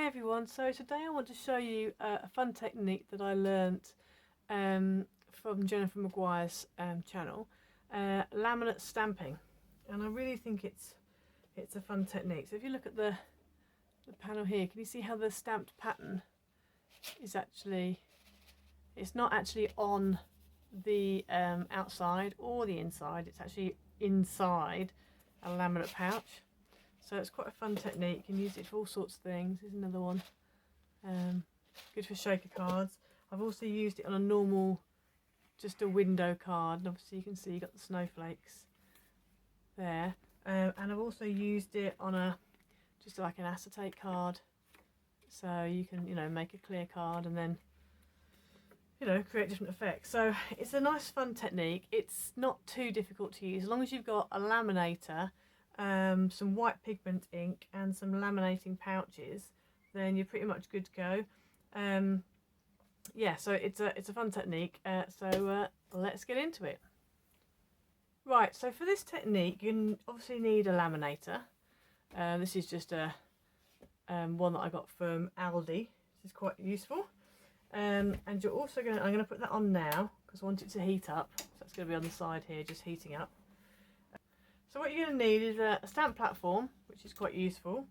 Hi everyone, so today I want to show you a fun technique that I learnt from Jennifer Mcguire's channel, laminate stamping, and I really think it's a fun technique. So if you look at the panel here, can you see how the stamped pattern is it's not actually on the outside or the inside, it's actually inside a laminate pouch. So it's quite a fun technique. You can use it for all sorts of things. Here's another one. Good for shaker cards. I've also used it on a normal, just a window card. And obviously you can see you've got the snowflakes there. And I've also used it on just like an acetate card. So you can, make a clear card and then, create different effects. So it's a nice fun technique. It's not too difficult to use. As long as you've got a laminator, some white pigment ink and some laminating pouches, then you're pretty much good to go. Yeah, so it's a fun technique. So let's get into it. Right, so for this technique you obviously need a laminator. This is just a one that I got from Aldi. This is quite useful. And you're also I'm going to put that on now because I want it to heat up. So it's going to be on the side here, just heating up. So what you're going to need is a stamp platform, which is quite useful,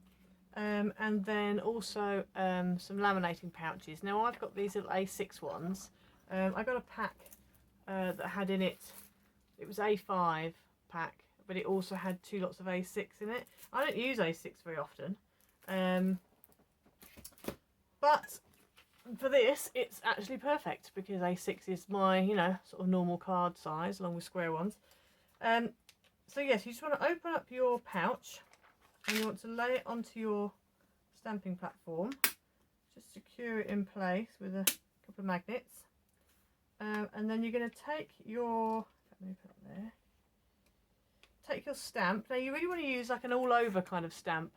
and then also some laminating pouches. Now I've got these little A6 ones. I got a pack that had in it, it was A5 pack, but it also had 2 lots of A6 in it. I don't use A6 very often, but for this it's actually perfect because A6 is my, sort of normal card size along with square ones. So yes, you just want to open up your pouch and you want to lay it onto your stamping platform. Just secure it in place with a couple of magnets. And then you're going to take your, let me put it there, take your stamp. Now you really want to use like an all over kind of stamp.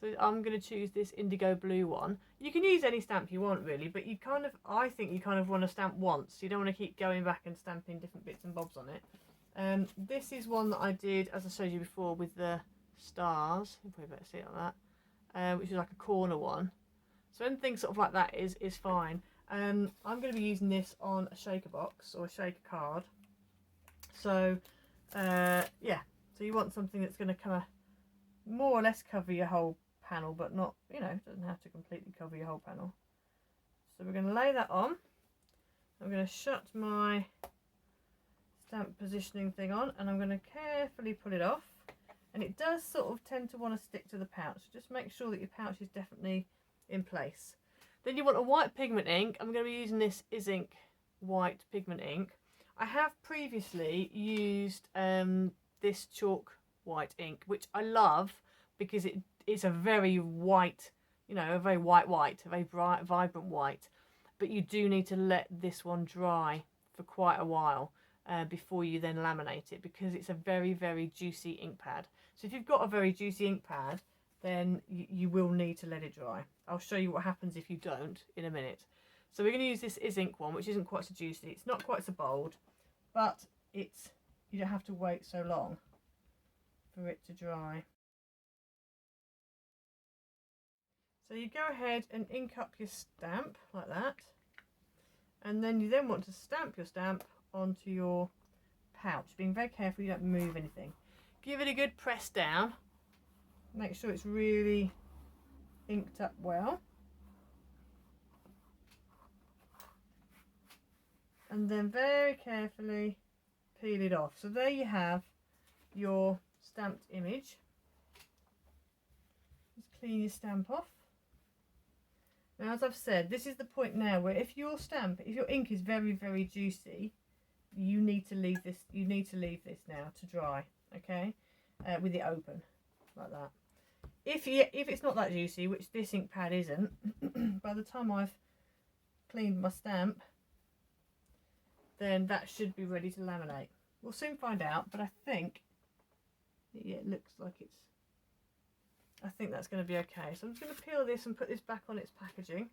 So I'm going to choose this indigo blue one. You can use any stamp you want really, but I think you kind of want to stamp once. You don't want to keep going back and stamping different bits and bobs on it. This is one that I did, as I showed you before, with the stars. You probably better see it like that, which is like a corner one. So anything sort of like that is fine. I'm going to be using this on a shaker box or a shaker card. So yeah, so you want something that's going to kind of more or less cover your whole panel, but not, it doesn't have to completely cover your whole panel. So we're going to lay that on. I'm going to shut my stamp positioning thing on and I'm going to carefully pull it off, and it does sort of tend to want to stick to the pouch. Just make sure that your pouch is definitely in place. Then you want a white pigment ink. I'm going to be using this Ink white pigment ink. I have previously used this chalk white ink, which I love because it's a very white, a very white, a very bright, vibrant white, but you do need to let this one dry for quite a while before you then laminate it, because it's a very, very juicy ink pad. So if you've got a very juicy ink pad, then you will need to let it dry. I'll show you what happens if you don't in a minute. So we're going to use this Ink one, which isn't quite so juicy. It's not quite so bold, but you don't have to wait so long for it to dry. So you go ahead and ink up your stamp like that, and then you then want to stamp your stamp onto your pouch, being very careful you don't move anything. Give it a good press down, make sure it's really inked up well, and then very carefully peel it off. So there you have your stamped image. Just clean your stamp off. Now, as I've said, this is the point now where if your ink is very, very juicy, you need to leave this now to dry, okay, with it open like that. If it's not that juicy, which this ink pad isn't, by the time I've cleaned my stamp, then that should be ready to laminate. We'll soon find out, but I think, yeah, it looks like I think that's going to be okay. So I'm just going to peel this and put this back on its packaging.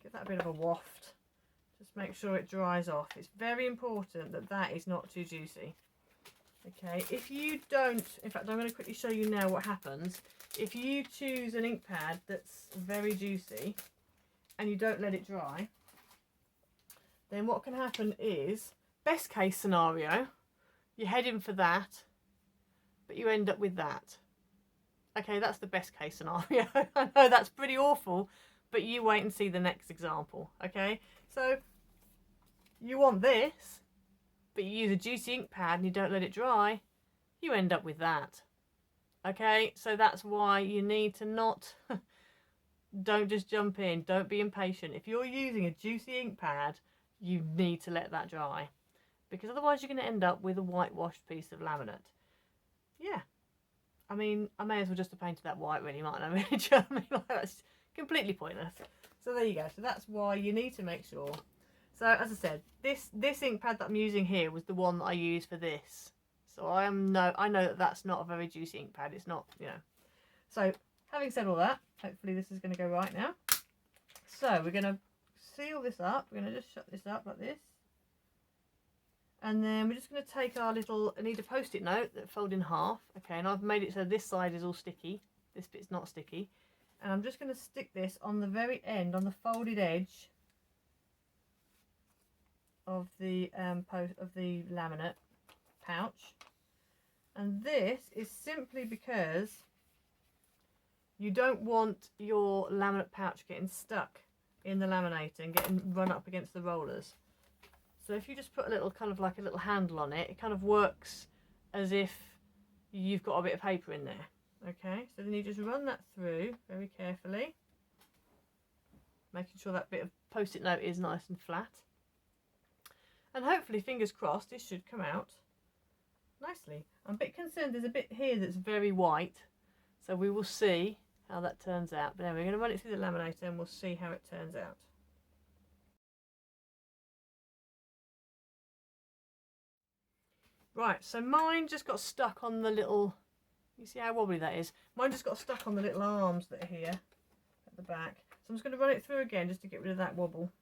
Give that a bit of a waft. Just make sure it dries off. It's very important that that is not too juicy. Okay, if you don't, in fact I'm going to quickly show you now what happens. If you choose an ink pad that's very juicy and you don't let it dry, then what can happen is, best case scenario, you're heading for that, but you end up with that. Okay, that's the best case scenario. I know that's pretty awful, but you wait and see the next example. Okay, so you want this, but you use a juicy ink pad and you don't let it dry, you end up with that. Okay, so that's why you need to not, don't just jump in, don't be impatient. If you're using a juicy ink pad, you need to let that dry, because otherwise you're going to end up with a whitewashed piece of laminate. Yeah, I mean, I may as well just have painted that white, really, mightn't I? Really, do you know what I mean? Like, that's completely pointless. So there you go. So that's why you need to make sure. So as I said, this ink pad that I'm using here was the one that I used for this. So I know that that's not a very juicy ink pad. It's not, you know. So having said all that, hopefully this is going to go right now. So we're going to seal this up. We're going to just shut this up like this. And then we're just going to take our little, I need a post-it note that fold in half. Okay, and I've made it so this side is all sticky. This bit's not sticky. And I'm just going to stick this on the very end, on the folded edge of the laminate pouch. And this is simply because you don't want your laminate pouch getting stuck in the laminator and getting run up against the rollers. So if you just put a little, kind of like a little handle on it, it kind of works as if you've got a bit of paper in there. Okay, so then you just run that through very carefully, making sure that bit of post-it note is nice and flat. And hopefully, fingers crossed, this should come out nicely. I'm a bit concerned, there's a bit here that's very white, so we will see how that turns out. But anyway, we're going to run it through the laminator and we'll see how it turns out. Right, so mine just got stuck on the little, you see how wobbly that is? Mine just got stuck on the little arms that are here at the back. So I'm just going to run it through again just to get rid of that wobble.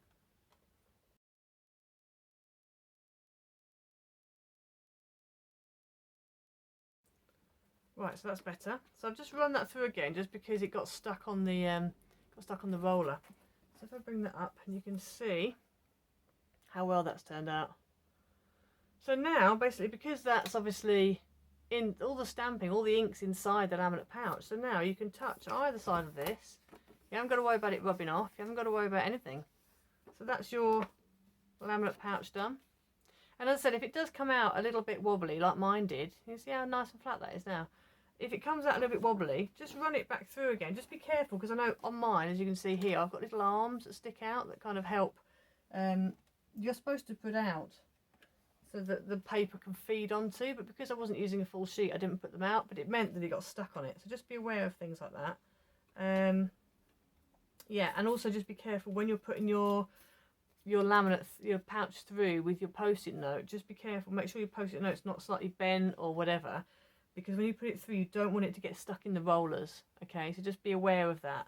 Right, so that's better. So I've just run that through again just because it got stuck on the roller. So if I bring that up and you can see how well that's turned out. So now, basically, because that's obviously in all the stamping, all the ink's inside the laminate pouch, so now you can touch either side of this. You haven't got to worry about it rubbing off. You haven't got to worry about anything. So that's your laminate pouch done. And as I said, if it does come out a little bit wobbly, like mine did, you see how nice and flat that is now. If it comes out a little bit wobbly, just run it back through again. Just be careful, because I know on mine, as you can see here, I've got little arms that stick out that kind of help. You're supposed to put out so that the paper can feed onto, but because I wasn't using a full sheet, I didn't put them out, but it meant that it got stuck on it. So just be aware of things like that. Yeah, and also just be careful when you're putting your laminate, your pouch through with your post-it note. Just be careful, make sure your post-it note's not slightly bent or whatever, because when you put it through, you don't want it to get stuck in the rollers. Okay, so just be aware of that.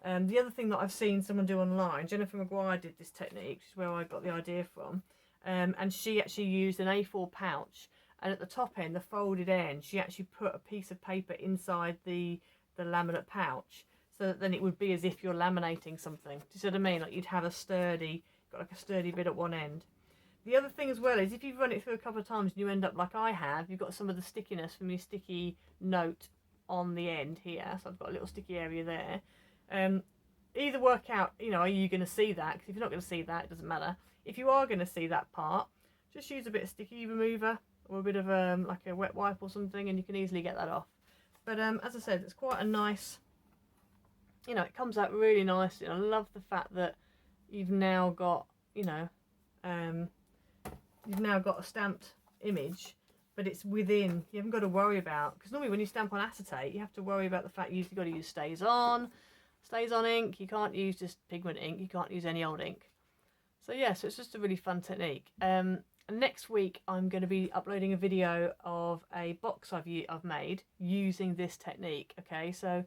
The other thing that I've seen someone do online, Jennifer Mcguire did this technique, which is where I got the idea from. And she actually used an A4 pouch, and at the top end, the folded end, she actually put a piece of paper inside the laminate pouch, so that then it would be as if you're laminating something. Do you see what I mean? Like you'd have a sturdy, got like a sturdy bit at one end. The other thing as well is if you run it through a couple of times and you end up like I have, you've got some of the stickiness from your sticky note on the end here. So I've got a little sticky area there. Either work out, you know, are you going to see that? Because if you're not going to see that, it doesn't matter. If you are going to see that part, just use a bit of sticky remover or a bit of like a wet wipe or something, and you can easily get that off. But as I said, it's quite a nice, you know, it comes out really nicely. And I love the fact that you've now got, you know, you've now got a stamped image, but it's within, you haven't got to worry about, because normally when you stamp on acetate, you have to worry about the fact you've got to use stays on ink. You can't use just pigment ink. You can't use any old ink. So yeah, so it's just a really fun technique. Next week I'm going to be uploading a video of a box I've made using this technique. Okay, so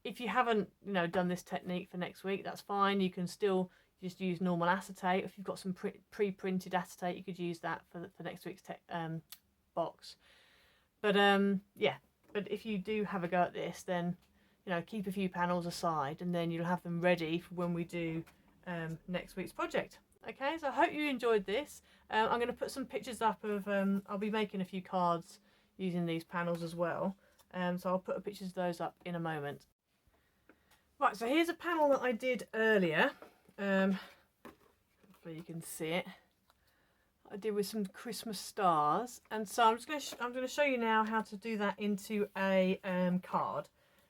if you haven't, you know, done this technique for next week, that's fine. You can still just use normal acetate. If you've got some pre-printed acetate, you could use that for next week's box. But yeah, but if you do have a go at this, then keep a few panels aside, and then you'll have them ready for when we do next week's project. Okay, so I hope you enjoyed this. I'm going to put some pictures up of I'll be making a few cards using these panels as well, so I'll put pictures of those up in a moment. Right, so here's a panel that I did earlier. Hopefully you can see it. I did with some Christmas stars, and so I'm going to show you now how to do that into a card.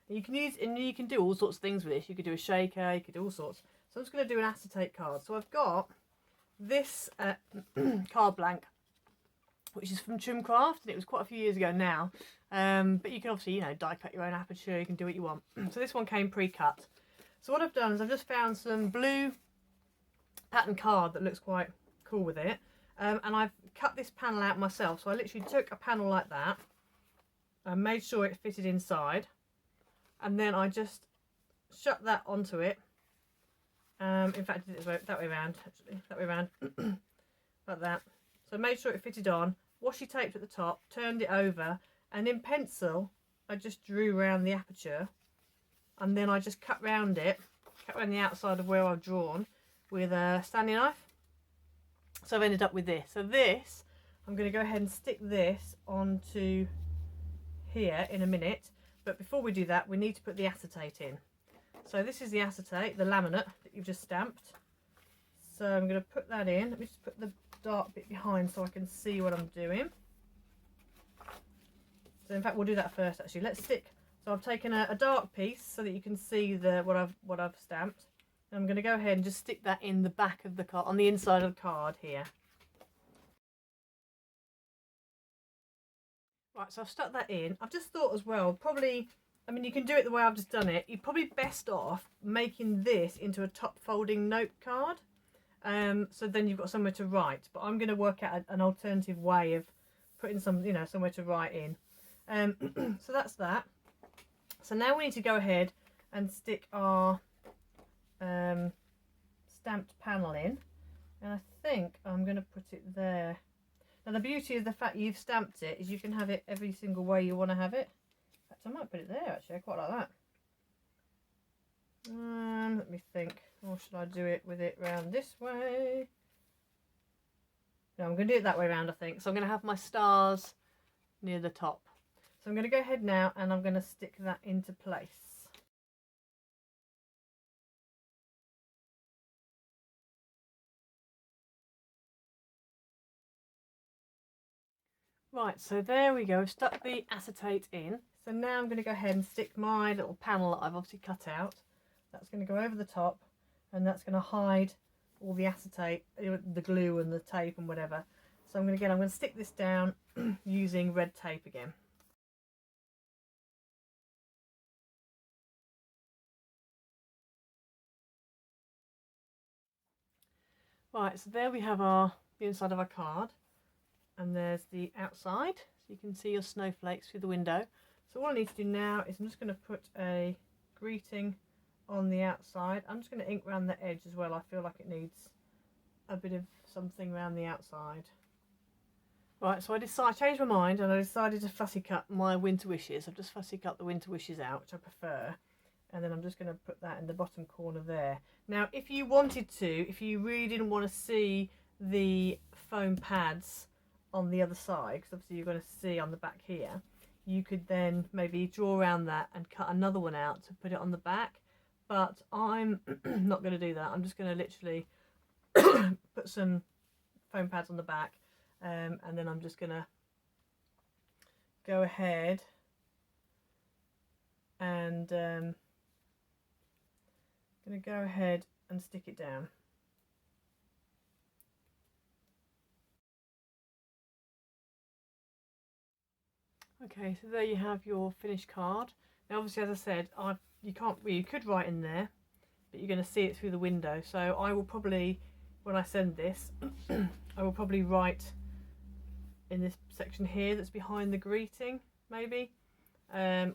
You can do all sorts of things with this. You could do a shaker, you could do all sorts. So I'm just going to do an acetate card. So I've got this card blank, which is from Trimcraft, and it was quite a few years ago now. But you can obviously, die cut your own aperture. You can do what you want. So this one came pre-cut. So what I've done is I've just found some blue pattern card that looks quite cool with it. And I've cut this panel out myself. So I literally took a panel like that and made sure it fitted inside. And then I just shut that onto it. In fact, I did it that way around, actually. That way around. Like that. So I made sure it fitted on. Washi taped at the top. Turned it over. And in pencil, I just drew around the aperture. And then I just cut round it. Cut around the outside of where I've drawn with a Stanley knife. So I've ended up with this. So this, I'm going to go ahead and stick this onto here in a minute. But before we do that, we need to put the acetate in. So this is the acetate, the laminate that you've just stamped. So I'm going to put that in. Let me just put the dark bit behind so I can see what I'm doing. So in fact, we'll do that first actually. Let's stick. So I've taken a dark piece so that you can see what I've stamped. I'm going to go ahead and just stick that in the back of the card, on the inside of the card here. Right, so I've stuck that in. I've just thought as well, probably, I mean, you can do it the way I've just done it. You're probably best off making this into a top folding note card. So then you've got somewhere to write. But I'm going to work out an alternative way of putting somewhere to write in. So that's that. So now we need to go ahead and stick our stamped panel in, and I think I'm going to put it there. Now the beauty of the fact you've stamped it is you can have it every single way you want to have it. In fact, I might put it there actually. I quite like that. Let me think, or should I do it with it round this way? No, I'm going to do it that way round, I think. So I'm going to have my stars near the top. So I'm going to go ahead now and I'm going to stick that into place. Right, so there we go. I've stuck the acetate in. So now I'm going to go ahead and stick my little panel that I've obviously cut out. That's going to go over the top, and that's going to hide all the acetate, the glue and the tape and whatever. So I'm going to stick this down using red tape again. Right, so there we have the inside of our card. And there's the outside, so you can see your snowflakes through the window. So all I need to do now is I'm just going to put a greeting on the outside. I'm just going to ink around the edge as well. I feel like it needs a bit of something around the outside. Right, so I changed my mind and I decided to fussy cut my winter wishes. I've just fussy cut the winter wishes out, which I prefer. And then I'm just going to put that in the bottom corner there. Now, if you wanted to, if you really didn't want to see the foam pads on the other side, because obviously you're going to see on the back here, you could then maybe draw around that and cut another one out to put it on the back. But I'm not going to do that. I'm just going to literally put some foam pads on the back, and then I'm just going to go ahead and stick it down. Okay, so there you have your finished card. Now obviously, as I said, you could write in there, but you're going to see it through the window. So I will probably, when I send this, I will probably write in this section here that's behind the greeting, maybe,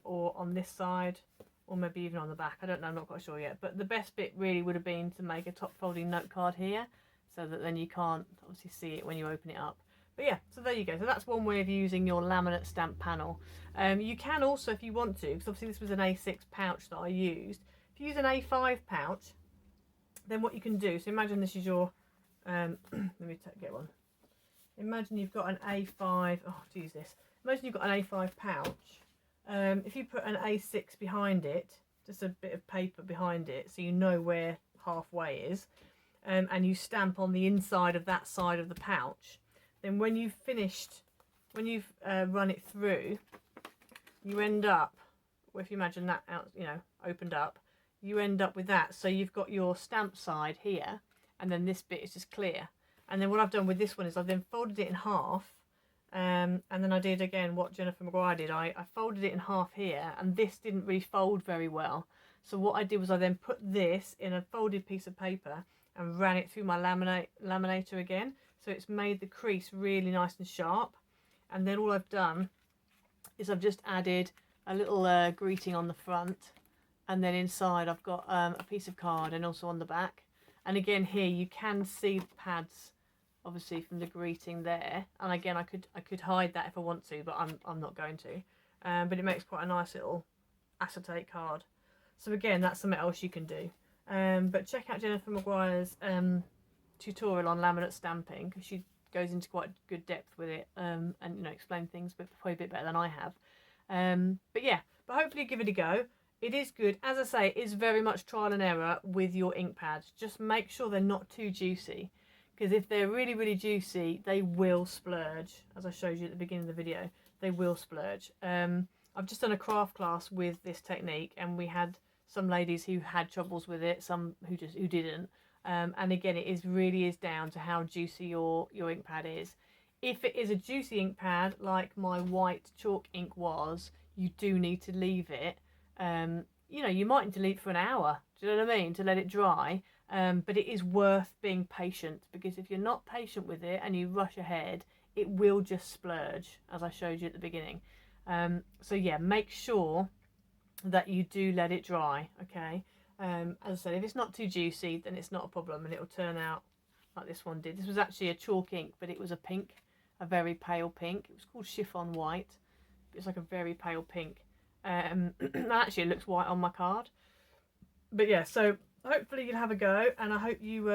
or on this side, or maybe even on the back. I don't know, I'm not quite sure yet. But the best bit really would have been to make a top folding note card here, so that then you can't obviously see it when you open it up. But yeah, so there you go. So that's one way of using your laminate stamp panel. You can also, if you want to, because obviously this was an A6 pouch that I used. If you use an A5 pouch, then what you can do, so imagine this is your, let me get one. Imagine you've got an A5, oh, to use this. Imagine you've got an A5 pouch. If you put an A6 behind it, just a bit of paper behind it, so you know where halfway is, and you stamp on the inside of that side of the pouch, then when you've finished, when you've run it through, you end up, well, if you imagine that out, you know, opened up, you end up with that. So you've got your stamp side here, and then this bit is just clear. And then what I've done with this one is I've then folded it in half, and then I did again what Jennifer Mcguire did. I folded it in half here, and this didn't really fold very well. So what I did was I then put this in a folded piece of paper and ran it through my laminator again. So it's made the crease really nice and sharp. And then all I've done is I've just added a little greeting on the front, and then inside I've got a piece of card, and also on the back. And again here you can see the pads obviously from the greeting there, and again I could hide that if I want to, but I'm not going to. But it makes quite a nice little acetate card. So again, that's something else you can do. But check out Jennifer Mcguire's tutorial on laminate stamping, because she goes into quite good depth with it, and you know, explain things but probably a bit better than I have. But yeah, but hopefully give it a go. It is good. As I say, it is very much trial and error with your ink pads. Just make sure they're not too juicy, because if they're really, really juicy, they will splurge. As I showed you at the beginning of the video, they will splurge. I've just done a craft class with this technique, and we had some ladies who had troubles with it, some who didn't. And again, it really is down to how juicy your ink pad is. If it is a juicy ink pad, like my white chalk ink was, you do need to leave it. You know, you might need to leave it for an hour, do you know what I mean, to let it dry. But it is worth being patient, because if you're not patient with it and you rush ahead, it will just splurge, as I showed you at the beginning. So yeah, make sure that you do let it dry, okay? As I said, if it's not too juicy, then it's not a problem, and it'll turn out like this one did. This was actually a chalk ink, but it was a pink, a very pale pink. It was called chiffon white. It's like a very pale pink. And actually it looks white on my card. But yeah, so hopefully you'll have a go, and I hope you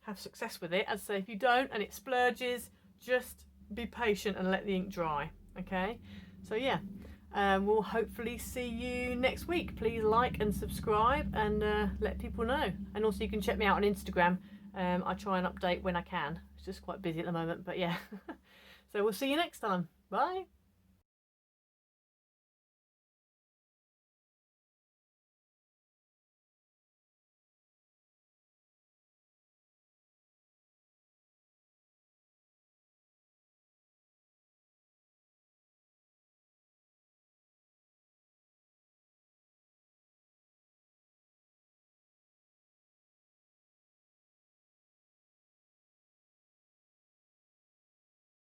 have success with it. As I say, if you don't and it splurges, just be patient and let the ink dry, okay? So yeah, we'll hopefully see you next week. Please like and subscribe, and let people know. And also you can check me out on Instagram. I try and update when I can. It's just quite busy at the moment, but yeah. So we'll see you next time. Bye.